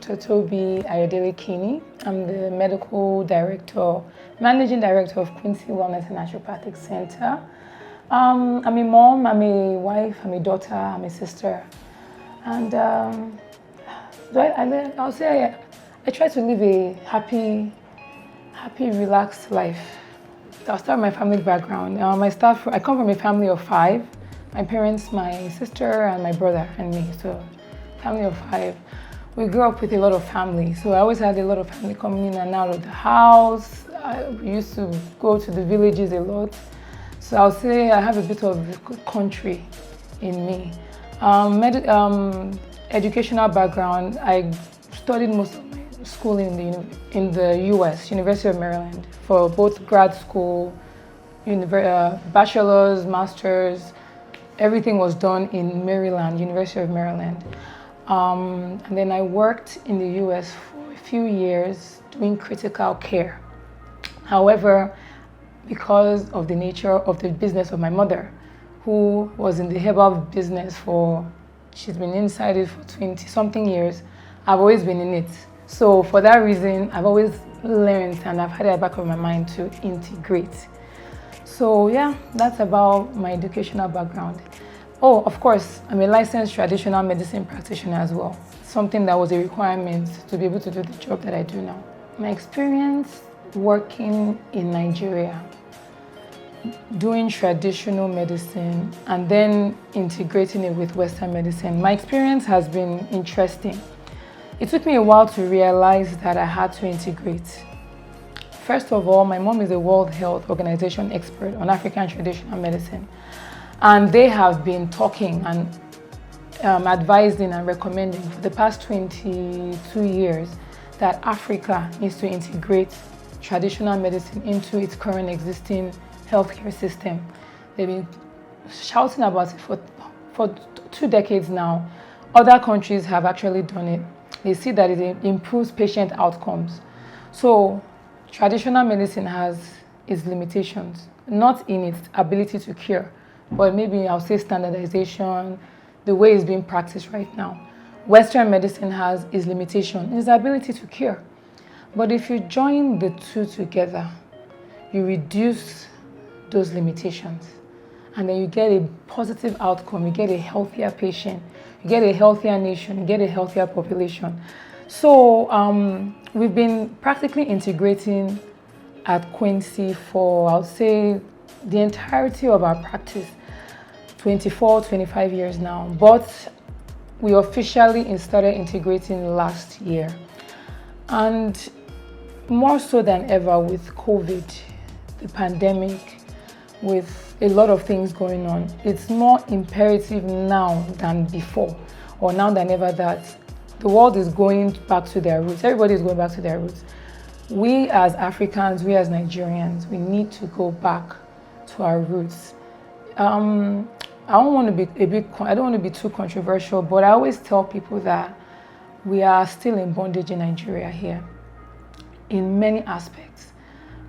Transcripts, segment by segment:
Dr. Toby Ayodele-Kini. I'm the managing director of Quincy Wellness and Naturopathic Center. I'm a mom, I'm a wife, I'm a daughter, I'm a sister. And I'll say I try to live a happy, relaxed life. I'll start with my family background. I come from a family of 5. My parents, my sister, and my brother, and me. So, family of 5. We grew up with a lot of family. So I always had a lot of family coming in and out of the house. I used to go to the villages a lot. So I'll say I have a bit of country in me. Educational background, I studied most of my schooling in the US, University of Maryland, for both grad school, bachelor's, master's. Everything was done in Maryland, University of Maryland. And then I worked in the US for a few years doing critical care. However, because of the nature of the business of my mother, who was in the herbal business she's been inside it for 20-something years, I've always been in it. So for that reason, I've always learned and I've had it at the back of my mind to integrate. So yeah, that's about my educational background. Oh, of course, I'm a licensed traditional medicine practitioner as well. Something that was a requirement to be able to do the job that I do now. My experience working in Nigeria, doing traditional medicine and then integrating it with Western medicine, my experience has been interesting. It took me a while to realize that I had to integrate. First of all, my mom is a World Health Organization expert on African traditional medicine. And they have been talking and advising and recommending for the past 22 years that Africa needs to integrate traditional medicine into its current existing healthcare system. They've been shouting about it for 2 decades now. Other countries have actually done it. They see that it improves patient outcomes. So traditional medicine has its limitations, not in its ability to cure, but maybe I'll say standardization, the way it's being practiced right now. Western medicine has its limitation, its ability to cure. But if you join the two together, you reduce those limitations. And then you get a positive outcome, you get a healthier patient, you get a healthier nation, you get a healthier population. So we've been practically integrating at Quincy for, I'll say, the entirety of our practice, 25 years now. But we officially started integrating last year. And more so than ever with COVID, the pandemic, with a lot of things going on, it's more imperative now than before, or now than ever, that the world is going back to their roots. Everybody is going back to their roots. We as Africans, we as Nigerians, we need to go back to our roots. I don't want to be too controversial, but I always tell people that we are still in bondage in Nigeria here, in many aspects.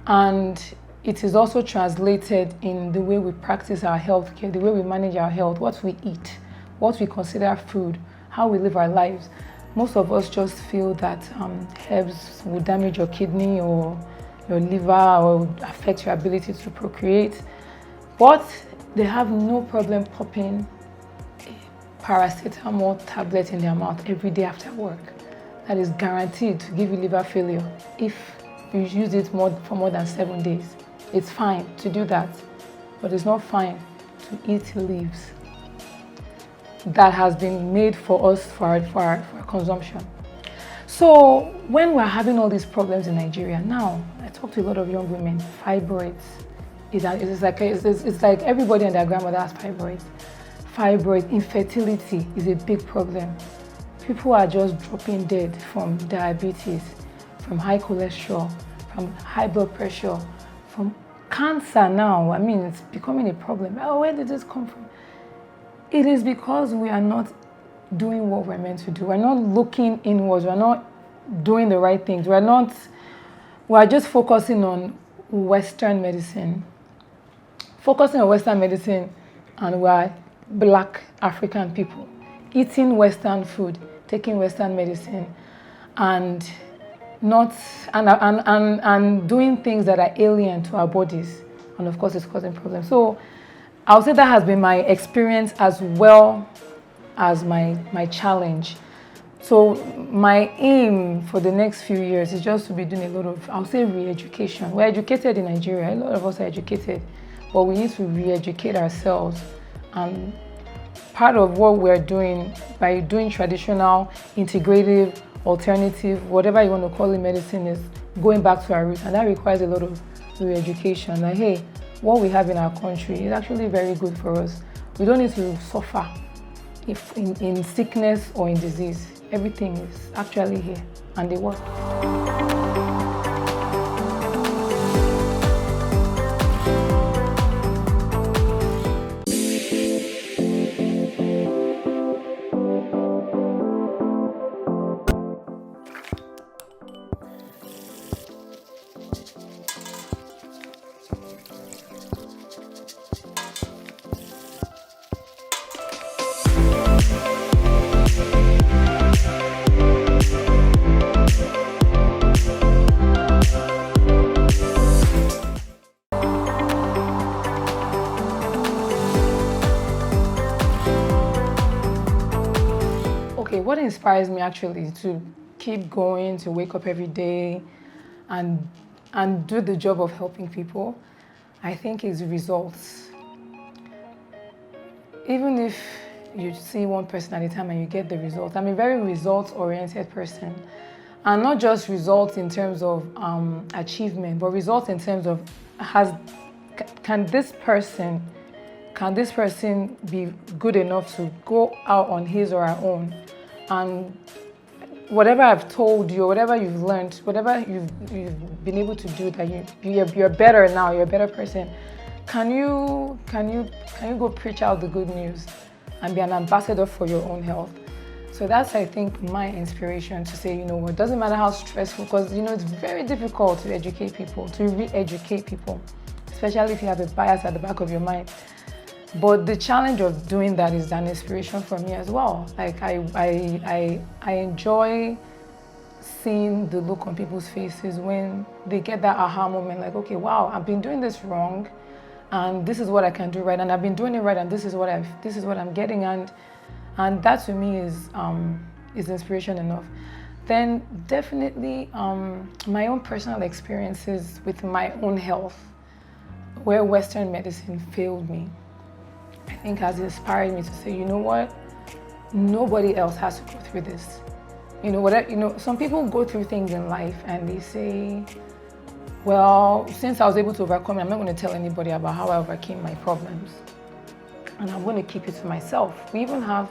And it is also translated in the way we practice our healthcare, the way we manage our health, what we eat, what we consider food, how we live our lives. Most of us just feel that herbs will damage your kidney or your liver or affect your ability to procreate. But they have no problem popping a paracetamol tablet in their mouth every day after work. That is guaranteed to give you liver failure if you use it for more than 7 days. It's fine to do that, but it's not fine to eat leaves that has been made for us for our consumption. So when we're having all these problems in Nigeria now, I talk to a lot of young women. Fibroids, it's like everybody and their grandmother has fibroids. Fibroids, infertility is a big problem. People are just dropping dead from diabetes, from high cholesterol, from high blood pressure, from cancer now. I mean, it's becoming a problem. Oh, where did this come from? It is because we are not doing what we're meant to do. We're not looking inwards. We're not doing the right things. We're just focusing on Western medicine. Focusing on Western medicine, and we're Black African people eating Western food, taking Western medicine. and not and doing things that are alien to our bodies, and of course it's causing problems. So I would say that has been my experience as well as my challenge. So my aim for the next few years is just to be doing a lot of, I'll say, re-education. We're educated in Nigeria, a lot of us are educated, but we need to re-educate ourselves. And part of what we're doing by doing traditional, integrative, alternative, whatever you want to call it, medicine, is going back to our roots, and that requires a lot of re-education. Like, hey, what we have in our country is actually very good for us. We don't need to suffer if in sickness or in disease. Everything is actually here, and they work. Okay, what inspires me actually to keep going, to wake up every day and do the job of helping people, I think, is results. Even if you see one person at a time and you get the results, I'm a very results-oriented person. And not just results in terms of achievement, but results in terms of can this person be good enough to go out on his or her own, and whatever I've told you, whatever you've learned, whatever you've been able to do, that you're better now, you're a better person. Can you go preach out the good news and be an ambassador for your own health? So that's, I think, my inspiration to say, it doesn't matter how stressful, because it's very difficult to educate people, to re-educate people, especially if you have a bias at the back of your mind. But the challenge of doing that is an inspiration for me as well. Like I enjoy seeing the look on people's faces when they get that aha moment, like, okay, wow, I've been doing this wrong, and this is what I can do right, and I've been doing it right, and this is what I'm getting, and that to me is inspiration enough. Then definitely my own personal experiences with my own health, where Western medicine failed me, I think has inspired me to say, you know what, nobody else has to go through this. Some people go through things in life and they say, well, since I was able to overcome it, I'm not going to tell anybody about how I overcame my problems, and I'm going to keep it to myself. We even have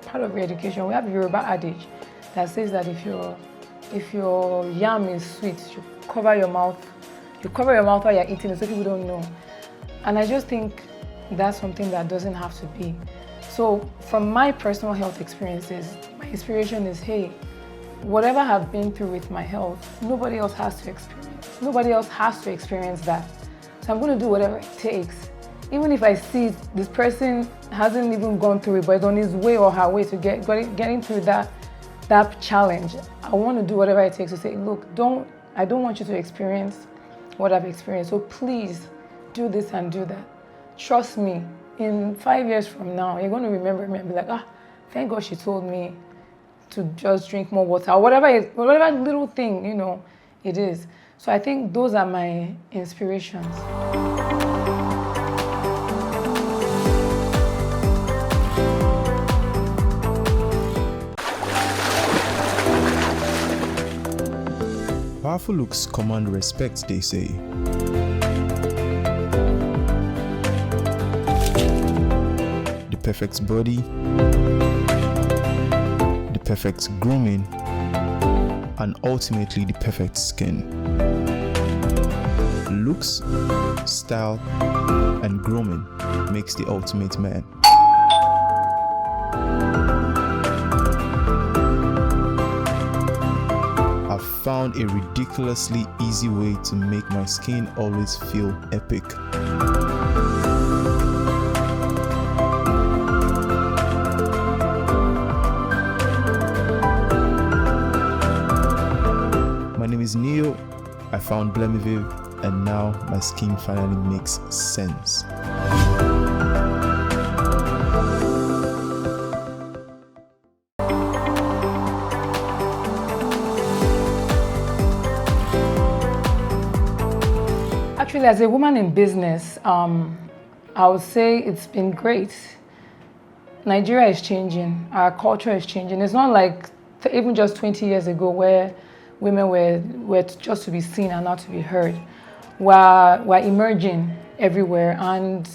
part of re-education, we have a Yoruba adage that says that if your yam is sweet, you cover your mouth while you're eating it so people don't know. And I just think that's something that doesn't have to be. So from my personal health experiences, my inspiration is, hey, whatever I've been through with my health, nobody else has to experience. Nobody else has to experience that. So I'm going to do whatever it takes. Even if I see this person hasn't even gone through it, but is on his way or her way to getting through that challenge, I want to do whatever it takes to say, look, I don't want you to experience what I've experienced. So please do this and do that. Trust me, in 5 years from now, you're going to remember me and be like, thank God she told me to just drink more water, or whatever little thing, it is. So I think those are my inspirations. Powerful looks command respect, they say. The perfect body, the perfect grooming, and ultimately the perfect skin. Looks, style, and grooming makes the ultimate man. I've found a ridiculously easy way to make my skin always feel epic. I found Blemiviv, and now my skin finally makes sense. Actually, as a woman in business, I would say it's been great. Nigeria is changing. Our culture is changing. It's not like even just 20 years ago where women were just to be seen and not to be heard. We're emerging everywhere, and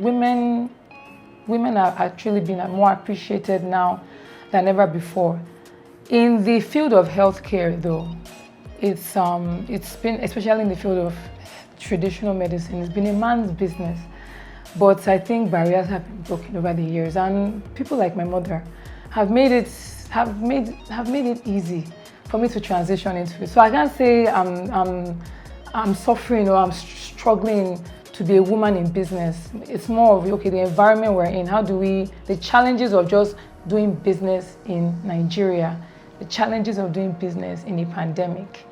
women are actually being more appreciated now than ever before. In the field of healthcare, though, it's been, especially in the field of traditional medicine, it's been a man's business. But I think barriers have been broken over the years, and people like my mother have made it easy for me to transition into it. So I can't say I'm suffering or I'm struggling to be a woman in business. It's more of, okay, the environment we're in, the challenges of just doing business in Nigeria, the challenges of doing business in a pandemic,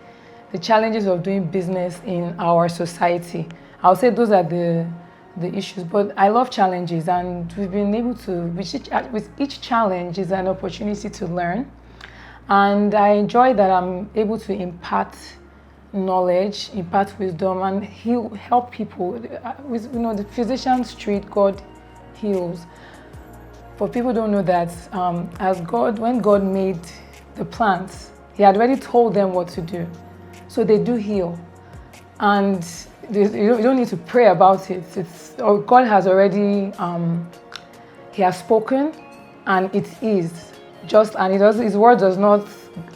the challenges of doing business in our society. I would say those are the issues, but I love challenges, and we've been able to, with each challenge is an opportunity to learn. And I enjoy that I'm able to impart knowledge, impart wisdom, and help people. With, the physician's treat, God heals. For people who don't know that, when God made the plants, He had already told them what to do. So they do heal. And you don't need to pray about it. God has already, He has spoken, and it is. His word does not,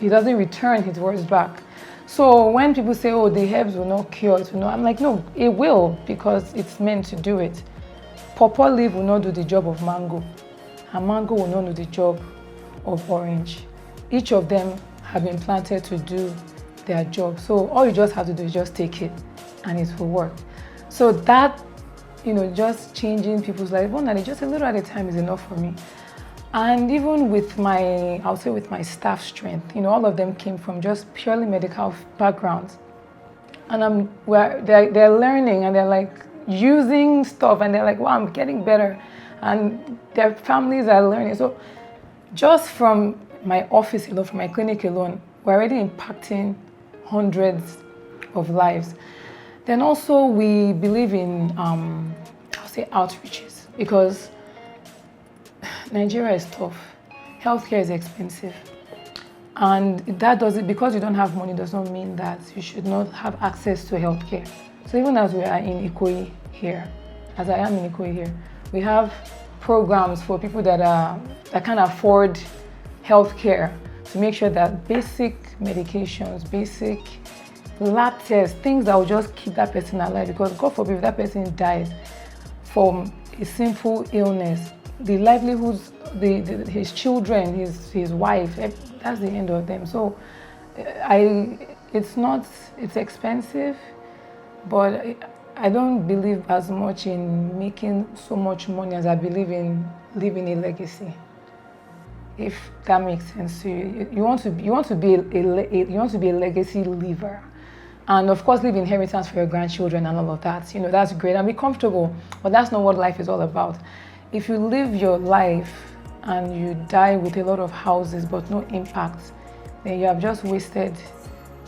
He doesn't return His words back. So when people say, oh, the herbs will not cure, I'm like, no, it will, because it's meant to do it. Pawpaw leaf will not do the job of mango, and mango will not do the job of orange. Each of them have been planted to do their job. So all you just have to do is just take it, and it will work. So that, just changing people's lives, just a little at a time is enough for me. And even with my staff strength, all of them came from just purely medical backgrounds. And they're learning, and they're like using stuff, and they're like, wow, I'm getting better. And their families are learning. So just from my office alone, from my clinic alone, we're already impacting hundreds of lives. Then also we believe in, outreaches, because Nigeria is tough. Healthcare is expensive. And because you don't have money does not mean that you should not have access to healthcare. So even as we are in Ikoyi here, as I am in Ikoyi here, we have programs for people that can afford healthcare, to make sure that basic medications, basic lab tests, things that will just keep that person alive, because God forbid if that person dies from a simple illness, the livelihoods, his children, his wife, that's the end of them. So it's expensive, but I don't believe as much in making so much money as I believe in leaving a legacy. If that makes sense to you, you want to be a legacy leaver, and of course leave inheritance for your grandchildren and all of that. That's great and be comfortable, but that's not what life is all about. If you live your life and you die with a lot of houses but no impact, then you have just wasted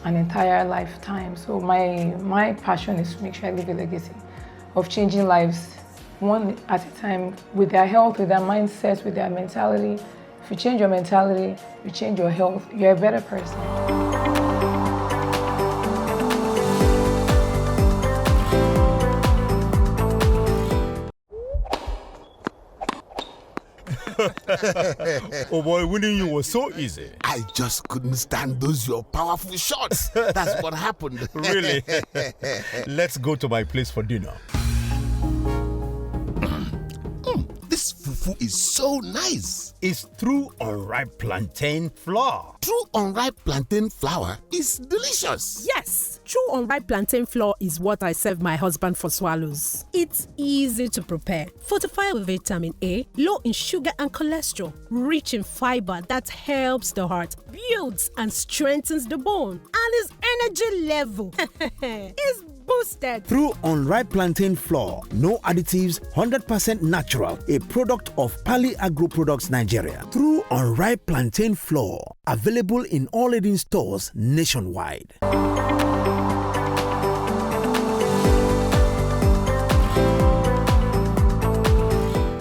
an entire lifetime. So my passion is to make sure I leave a legacy of changing lives one at a time, with their health, with their mindset, with their mentality. If you change your mentality, you change your health, you're a better person. Oh boy, winning you was so easy. I just couldn't stand those your powerful shots. That's what happened. Really? Let's go to my place for dinner. This fufu fufu is so nice. It's true unripe plantain flour. True unripe plantain flour is delicious. Yes, true unripe plantain flour is what I serve my husband for swallows. It's easy to prepare, fortified with vitamin A, low in sugar and cholesterol, rich in fiber that helps the heart, builds and strengthens the bone, and his energy level is boosted. Through unripe plantain flour, no additives, 100% natural, a product of Pali Agro Products Nigeria. Through unripe plantain flour, available in all leading stores nationwide.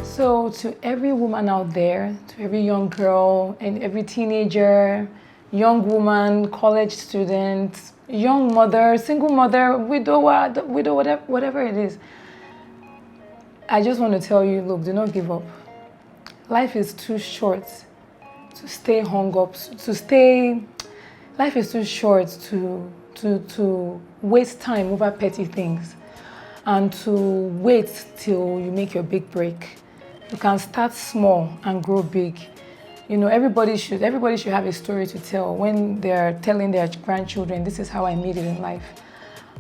So to every woman out there, to every young girl and every teenager, young woman, college student, young mother, single mother, widower, whatever it is, I just want to tell you, look, do not give up. Life is too short to stay hung up, life is too short to waste time over petty things and to wait till you make your big break. You can start small and grow big. You know, everybody should have a story to tell when they're telling their grandchildren, this is how I made it in life.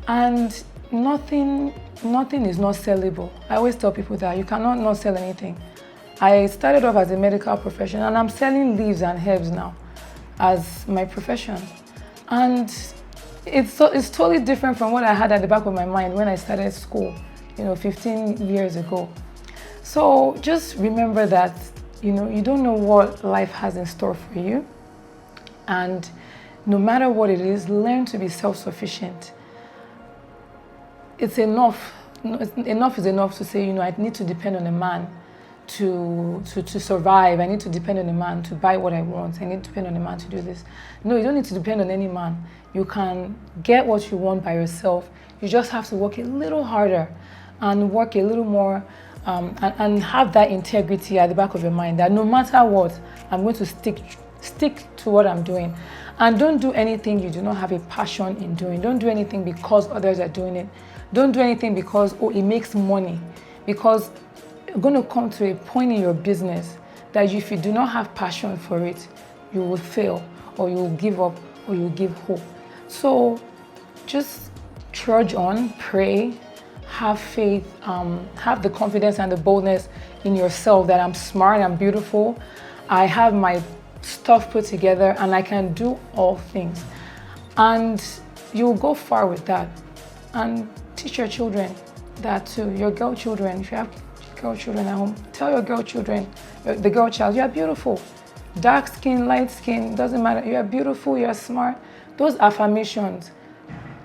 And nothing is not sellable. I always tell people that you cannot not sell anything. I started off as a medical professional and I'm selling leaves and herbs now as my profession. And it's totally different from what I had at the back of my mind when I started school, 15 years ago. So just remember that, you don't know what life has in store for you. And no matter what it is, learn to be self-sufficient. It's enough. Enough is enough to say, I need to depend on a man to survive. I need to depend on a man to buy what I want. I need to depend on a man to do this. No, you don't need to depend on any man. You can get what you want by yourself. You just have to work a little harder and work a little more and have that integrity at the back of your mind that no matter what, I'm going to stick to what I'm doing. And don't do anything you do not have a passion in doing. Don't do anything because others are doing it. Don't do anything because, it makes money. Because you're going to come to a point in your business that if you do not have passion for it, you will fail, or you will give up, or you will give hope. So just trudge on, pray, have faith, have the confidence and the boldness in yourself that I'm smart, I'm beautiful, I have my stuff put together, and I can do all things. And you'll go far with that. And teach your children that too, your girl children. If you have girl children at home, tell your girl children, the girl child, you are beautiful. Dark skin, light skin, doesn't matter. You are beautiful, you are smart. Those affirmations,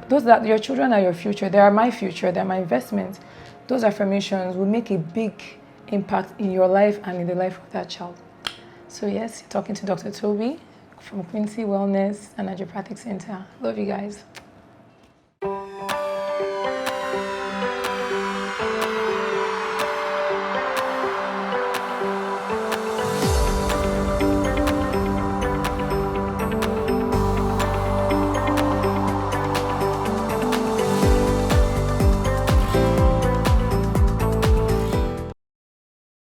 that your children are your future. They are my future, they're my investment. Those affirmations will make a big impact in your life and in the life of that child. So yes, you're talking to Dr. Toby from Quincy Wellness and Naturopathic Center. Love you guys.